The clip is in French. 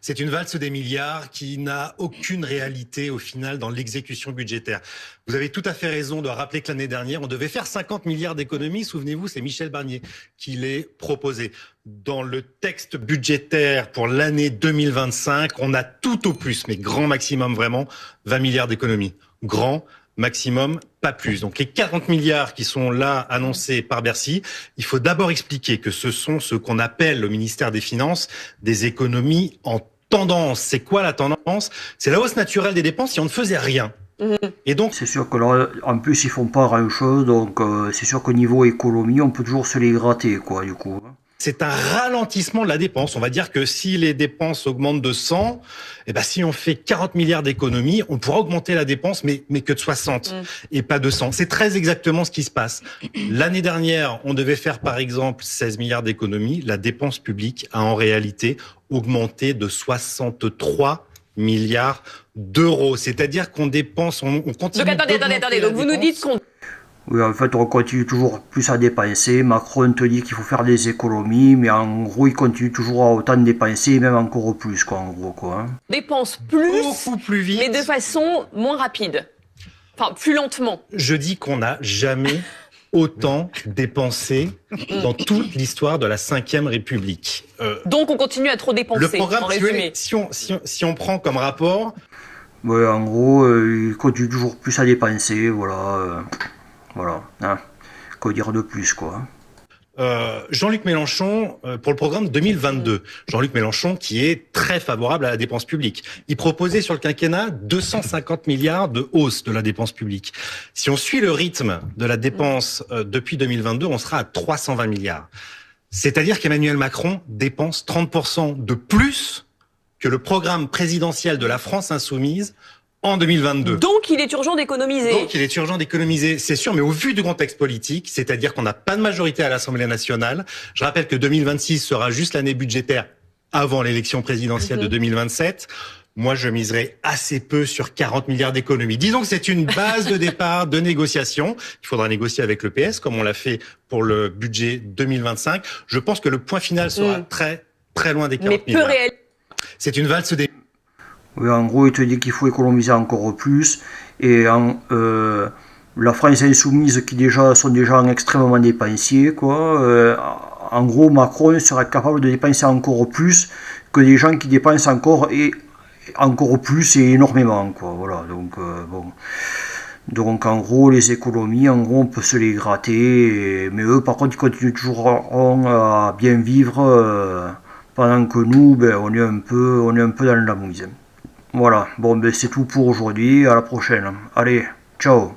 C'est une valse des milliards qui n'a aucune réalité au final dans l'exécution budgétaire. Vous avez tout à fait raison de rappeler que l'année dernière, on devait faire 50 milliards d'économies. Souvenez-vous, c'est Michel Barnier qui les proposé. Dans le texte budgétaire pour l'année 2025, on a tout au plus, mais grand maximum vraiment, 20 milliards d'économies. Grand maximum, pas plus. Donc les 40 milliards qui sont là annoncés par Bercy, il faut d'abord expliquer que ce sont ce qu'on appelle au ministère des Finances des économies en tendance. C'est quoi la tendance? C'est la hausse naturelle des dépenses si on ne faisait rien. Et donc, C'est sûr que là, en plus, ils font pas grand-chose, donc c'est sûr qu'au niveau économie, on peut toujours se les gratter, quoi, du coup. c'est un ralentissement de la dépense. On va dire que si les dépenses augmentent de 100, eh ben, si on fait 40 milliards d'économies, on pourra augmenter la dépense, mais que de 60 et pas de 100. C'est très exactement ce qui se passe. L'année dernière, on devait faire, par exemple, 16 milliards d'économies. La dépense publique a en réalité augmenté de 63 milliards d'euros. C'est-à-dire qu'on dépense, on continue. Donc attendez. Donc vous nous dites qu'on... Oui, en fait, on continue toujours plus à dépenser. Macron te dit qu'il faut faire des économies, mais en gros, il continue toujours à autant dépenser, même encore plus, quoi, en gros, quoi. dépense plus, Beaucoup plus vite. mais de façon moins rapide. Enfin, plus lentement. Je dis qu'on n'a jamais autant dépensé dans toute l'histoire de la Ve République. Donc on continue à trop dépenser, Le programme, en résumé. si on prend comme rapport, Ouais, en gros, il continue toujours plus à dépenser, voilà. Voilà, hein. Quoi dire de plus, quoi. Jean-Luc Mélenchon, pour le programme 2022, Jean-Luc Mélenchon qui est très favorable à la dépense publique. Il proposait sur le quinquennat 250 milliards de hausse de la dépense publique. Si on suit le rythme de la dépense depuis 2022, on sera à 320 milliards. C'est-à-dire qu'Emmanuel Macron dépense 30% de plus que le programme présidentiel de la France insoumise en 2022. Donc il est urgent d'économiser. Donc il est urgent d'économiser, c'est sûr, mais au vu du contexte politique, c'est-à-dire qu'on n'a pas de majorité à l'Assemblée nationale. Je rappelle que 2026 sera juste l'année budgétaire avant l'élection présidentielle de 2027. Moi, je miserais assez peu sur 40 milliards d'économies. Disons que c'est une base de départ de négociation. Il faudra négocier avec le PS, comme on l'a fait pour le budget 2025. Je pense que le point final sera très, très loin des 40 Mais peu milliards. réel. C'est une valse des... Oui, en gros, il te dit qu'il faut économiser encore plus. Et la France insoumise, qui déjà sont des gens extrêmement dépensiers, quoi. En gros, Macron serait capable de dépenser encore plus que des gens qui dépensent encore plus et énormément, quoi. Voilà, donc bon. Donc en gros, les économies, en gros, on peut se les gratter. Mais eux, par contre, ils continuent toujours à bien vivre pendant que nous, ben, on est un peu dans la mouise. Voilà, bon ben c'est tout pour aujourd'hui, à la prochaine. Allez, ciao.